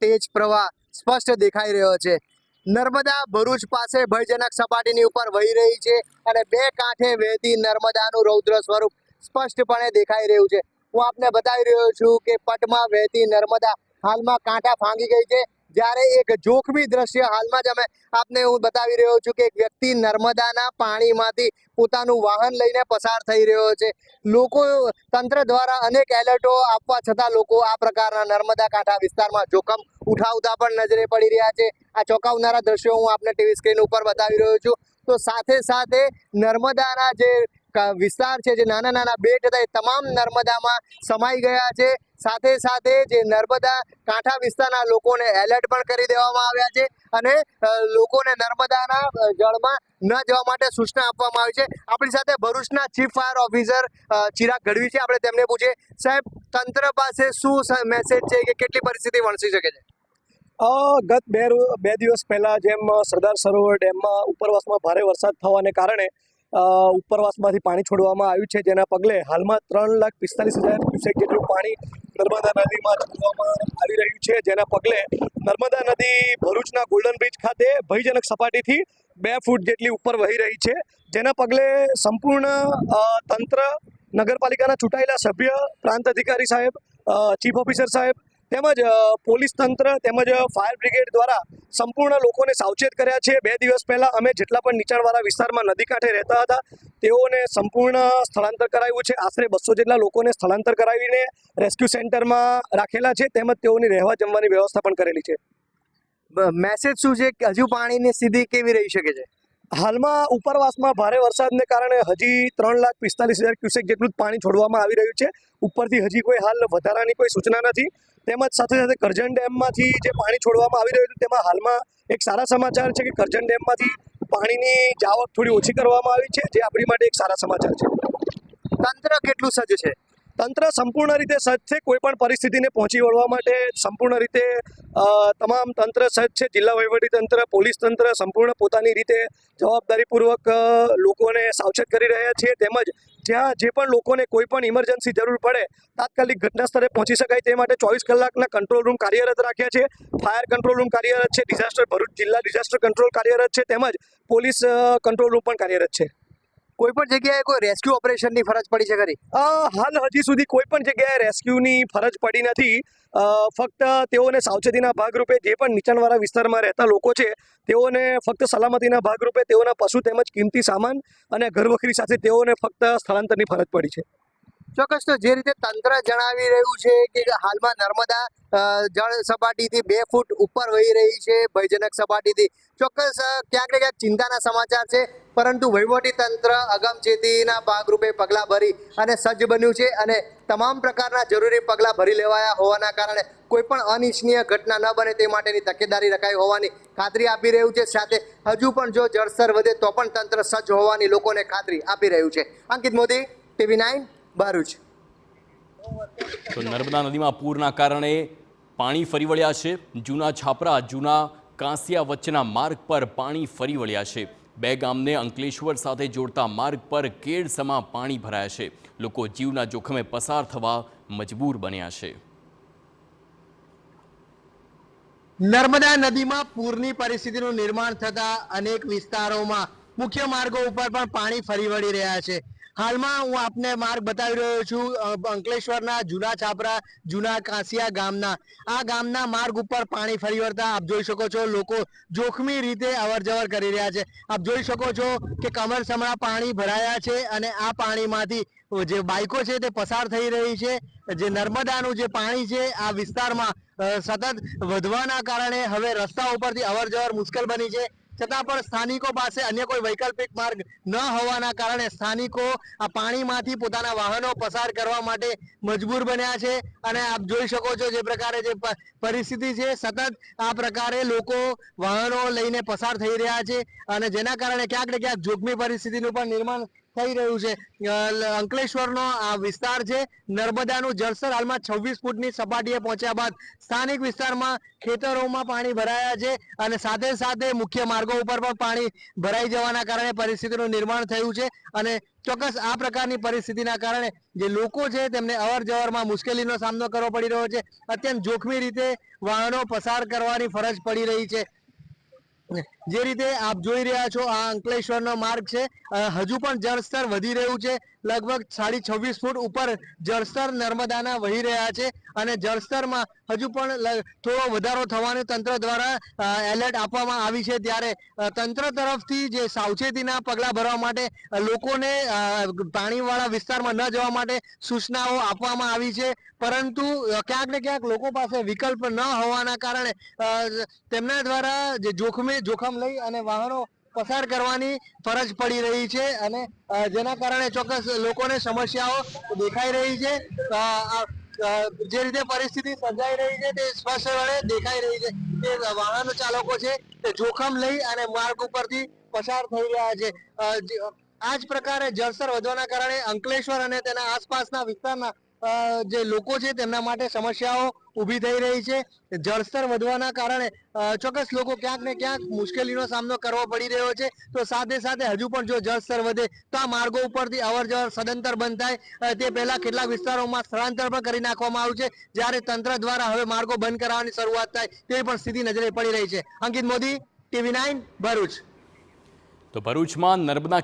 તેજ પ્રવાહ સ્પષ્ટ દેખાઈ રહ્યો છે। નર્મદા ભરૂચ પાસે ભયજનક સપાટીની ઉપર વહી રહી છે અને બે કાંઠે વહેતી નર્મદાનું રૌદ્ર સ્વરૂપ સ્પષ્ટપણે દેખાઈ રહ્યું છે। હું આપને બતાવી રહ્યો છું કે પટમાં વહેતી નર્મદા હાલમાં કાંઠા ભાંગી ગઈ છે, જ્યારે એક જોખમી દ્રશ્ય હાલમાં જ અમે આપને હું બતાવી રહ્યો છું કે એક વ્યક્તિ નર્મદાના પાણીમાંથી પોતાનું વાહન લઈને પસાર થઈ રહ્યો છે। લોકો તંત્ર દ્વારા અનેક એલર્ટો આપવા છતાં લોકો આ પ્રકારના નર્મદા કાંઠા વિસ્તારમાં જોખમ ઉઠાવતા પણ નજરે પડી રહ્યા છે। આ ચોંકાવનારા દ્રશ્યો હું આપને ટીવી સ્ક્રીન ઉપર બતાવી રહ્યો છું। તો સાથે સાથે નર્મદાના જે વિસ્તાર છે, જે નાના નાના બેટ હતા, એ તમામ નર્મદામાં સમાઈ ગયા છે। સાથે સાથે જે નર્મદા કાંઠા વિસ્તારના લોકોને એલર્ટ પણ કરી દેવામાં આવ્યા છે અને લોકોને નર્મદાના જળમાં ન જવા માટે સૂચના આપવામાં આવી છે। આપણી સાથે ભરૂચના chief fire officer Chirag Gadhvi છે, આપણે તેમને પૂછીએ, સાહેબ, તંત્ર પાસે શું મેસેજ છે કે કેટલી પરિસ્થિતિ વણસી શકે છે? ગત બે દિવસ પહેલા જેમ સરદાર સરોવર ડેમમાં ઉપરવાસમાં ભારે વરસાદ થવાને કારણે ઉપરવાસમાંથી પાણી છોડવામાં આવ્યું છે, જેના પગલે હાલમાં 3,45,000 ક્યુસેક જેટલું પાણી નર્મદા નદીમાં છોડવામાં આવી રહ્યું છે। જેના પગલે નર્મદા નદી ભરૂચના ગોલ્ડન બ્રિજ ખાતે ભયજનક સપાટીથી 2 ફૂટ જેટલી ઉપર વહી રહી છે। જેના પગલે સંપૂર્ણ તંત્ર, નગરપાલિકાના ચૂંટાયેલા સભ્ય, પ્રાંત અધિકારી સાહેબ, ચીફ ઓફિસર સાહેબ તેમજ પોલીસ તંત્ર તેમજ ફાયર બ્રિગેડ દ્વારા સંપૂર્ણ લોકોને સાવચેત કર્યા છે। 2 દિવસ પહેલા અમે જેટલા પણ નીચાણવાળા વિસ્તારમાં નદી કાંઠે રહેતા હતા તેઓને સંપૂર્ણ સ્થળાંતર કરાવ્યું છે। આશરે 200 જેટલા લોકોને સ્થળાંતર કરાવીને રેસ્ક્યુ સેન્ટરમાં રાખેલા છે, તેમજ તેઓની રહેવા જમવાની વ્યવસ્થા પણ કરેલી છે। મેસેજ શું છે કે હજુ પાણીની સ્થિતિ કેવી રહી શકે છે? હાલમાં ઉપરવાસમાં ભારે વરસાદને કારણે હજી 3,45,000 ક્યુસેક જેટલું જ પાણી છોડવામાં આવી રહ્યું છે। ઉપરથી હજી કોઈ હાલ વધારાની કોઈ સૂચના નથી। તેમજ સાથે સાથે કરજણ ડેમમાંથી જે પાણી છોડવામાં આવી રહ્યું છે તેમાં હાલમાં એક સારા સમાચાર છે કે કરજણ ડેમમાંથી પાણીની જાવક થોડી ઓછી કરવામાં આવી છે, જે આપણી માટે એક સારા સમાચાર છે। તંત્ર કેટલું સજ્જ છે? તંત્ર સંપૂર્ણ રીતે સજ્જ છે। કોઈ પણ પરિસ્થિતિને પહોંચી વળવા માટે સંપૂર્ણ રીતે તમામ તંત્ર સજ્જ છે। જિલ્લા વહીવટી તંત્ર, પોલીસ તંત્ર સંપૂર્ણ પોતાની રીતે જવાબદારીપૂર્વક લોકોને સાવચેત કરી રહ્યા છે। તેમજ જ્યાં જે પણ લોકોને કોઈ પણ ઇમરજન્સી જરૂર પડે તાત્કાલિક ઘટના સ્થળે પહોંચી શકાય તે માટે 24 કલાકના કંટ્રોલ રૂમ કાર્યરત રાખ્યા છે। ફાયર કંટ્રોલ રૂમ કાર્યરત છે, ભરૂચ જિલ્લા ડિઝાસ્ટર કંટ્રોલ કાર્યરત છે, તેમજ પોલીસ કંટ્રોલ રૂમ પણ કાર્યરત છે। કોઈ પણ જગ્યાએ કોઈ રેસ્ક્યુ ઓપરેશનની ફરજ પડી છે ખરી? હાલ હજી સુધી કોઈ પણ જગ્યાએ રેસ્ક્યુની ફરજ પડી નથી। ફક્ત તેઓને સાવચેતીના ભાગરૂપે જે પણ નીચાણવાળા વિસ્તારમાં રહેતા લોકો છે તેઓને ફક્ત સલામતીના ભાગરૂપે તેઓના પશુ તેમજ કિંમતી સામાન અને ઘરવખરી સાથે તેઓને ફક્ત સ્થળાંતરની ફરજ પડી છે। ચોક્કસ, તો જે રીતે તંત્ર જણાવી રહ્યું છે કે હાલમાં નર્મદા જળ સપાટીથી 2 ફૂટ ઉપર વહી રહી છે, ભયજનક સપાટીથી, ચોક્કસ ક્યાંક ને ક્યાંક ચિંતાના સમાચાર છે। પરંતુ વહીવટી તંત્ર અગમચેતીના ભાગરૂપે પગલાં ભરી અને સજ્જ બન્યું છે અને તમામ પ્રકારના જરૂરી પગલાં ભરી લેવાયા હોવાના કારણે કોઈ પણ અનિચ્છનીય ઘટના ન બને તે માટેની તકેદારી રખાઈ હોવાની ખાતરી આપી રહ્યું છે। સાથે હજુ પણ જો જળસ્તર વધે તો પણ તંત્ર સજ્જ હોવાની લોકોને ખાતરી આપી રહ્યું છે। અંકિત મોદી, TV9, ભરૂચ। તો નર્મદા નદીમાં પૂરના કારણે પાણી ફરી વળ્યા છે। જૂના છાપરા, જૂના કાંસિયા વચ્ચેના માર્ગ પર પાણી ફરી વળ્યા છે। 2 ગામને અંકલેશ્વર સાથે જોડતા માર્ગ પર કેડસમા પાણી ભરાયા છે। લોકો જીવના જોખમે પસાર થવા મજબૂર બન્યા છે। નર્મદા નદીમાં પૂરની પરિસ્થિતિનું નિર્માણ થતા અનેક વિસ્તારોમાં મુખ્ય માર્ગો ઉપર પણ પાણી ફરી વળી રહ્યા છે। હાલમાં હું આપને માર્ગ બતાવી રહ્યો છું અંકલેશ્વરના જૂના છાપરા, જૂના કાંસિયા ગામના। આ ગામના માર્ગ ઉપર પાણી ફરી વળતા આપ જોઈ શકો છો લોકો જોખમી રીતે અવરજવર કરી રહ્યા છે। આપ જોઈ શકો છો કે કમરસમા પાણી ભરાયા છે અને આ પાણીમાંથી જે બાઇકો છે તે પસાર થઈ રહી છે। જે નર્મદાનું જે પાણી છે આ વિસ્તારમાં સતત વધવાના કારણે હવે રસ્તા ઉપરથી અવરજવર મુશ્કેલ બની છે। છતાં પણ સ્થાનિકો પાસે અન્ય કોઈ વૈકલ્પિક માર્ગ ન હોવાના કારણે સ્થાનિકો આ પાણીમાંથી પોતાના વાહનો પસાર કરવા માટે મજબૂર બન્યા છે। અને આપ જોઈ શકો છો જે પ્રકારે જે પરિસ્થિતિ છે, સતત આ પ્રકારે લોકો વાહનો લઈને પસાર થઈ રહ્યા છે અને જેના કારણે ક્યાંક ને ક્યાંક જોખમી પરિસ્થિતિનું પણ નિર્માણ થઈ રહ્યું છે. અંકલેશ્વરનો આ વિસ્તાર છે, નર્મદાનું જળસ્તર હાલમાં 26 ફૂટની સપાટીએ પહોંચ્યા બાદ સ્થાનિક વિસ્તારમાં ખેતરોમાં પાણી ભરાયા છે અને સાથે સાથે મુખ્ય માર્ગો ઉપર પણ પાણી ભરાઈ જવાના કારણે પરિસ્થિતિનું નિર્માણ થયું છે અને ચોક્કસ આ પ્રકારની પરિસ્થિતિના કારણે જે લોકો છે તેમને અવર જવરમાં મુશ્કેલીનો સામનો કરવો પડી રહ્યો છે. અત્યંત જોખમી રીતે વાહનો પસાર કરવાની ફરજ પડી રહી છે. જે રીતે આપ જોઈ રહ્યા છો આ અંકલેશ્વરનો માર્ગ છે, હજુ પણ જળસ્તર વધી રહ્યું છે. લગભગ 26.5 ફૂટ ઉપર જળસ્તર નર્મદાના વહી રહ્યા છે અને જળસ્તરમાં હજુ પણ થોડો વધારો થવાનું તંત્ર દ્વારા એલર્ટ આપવામાં આવી છે. ત્યારે તંત્ર તરફથી જે સાવચેતીના પગલાં ભરવા માટે લોકોને પાણીવાળા વિસ્તારમાં ન જવા માટે સૂચનાઓ આપવામાં આવી છે, પરંતુ ક્યાંક ને ક્યાંક લોકો પાસે વિકલ્પ ન હોવાના કારણે તેમના દ્વારા જે જોખમ લઈ અને વાહનો પસાર કરવાની ફરજ પડી રહી છે અને જેના કારણે ચોક્કસ લોકોને સમસ્યાઓ દેખાઈ રહી છે. જે રીતે પરિસ્થિતિ સર્જાઈ રહી છે તે સ્પષ્ટપણે દેખાઈ રહી છે કે વાહન ચાલકો છે તે જોખમ લઈ અને માર્ગ ઉપરથી પસાર થઈ રહ્યા છે. આ જ પ્રકારે જળસ્તર વધવાના કારણે અંકલેશ્વર અને તેના આસપાસના વિસ્તારના જે લોકો છે તેમના માટે સમસ્યાઓ ઊભી થઈ રહી છે. જળસ્તર વધવાના કારણે ચોક્કસ લોકો ક્યાંક ને ક્યાંક મુશ્કેલીનો સામનો કરવો પડી રહ્યો છે. તો સાથે સાથે હજુ પણ જો જળસ્તર વધે તો આ માર્ગો ઉપરથી અવર જવર સદંતર બંધ થાય તે પહેલા કેટલાક વિસ્તારોમાં સ્થળાંતર પણ કરી નાખવામાં આવ્યું છે. જ્યારે તંત્ર દ્વારા હવે માર્ગો બંધ કરાવવાની શરૂઆત થાય તેવી પણ સ્થિતિ નજરે પડી રહી છે. અંકિત મોદી, TV9, ભરૂચ. તો ભરૂચમાં નર્મદા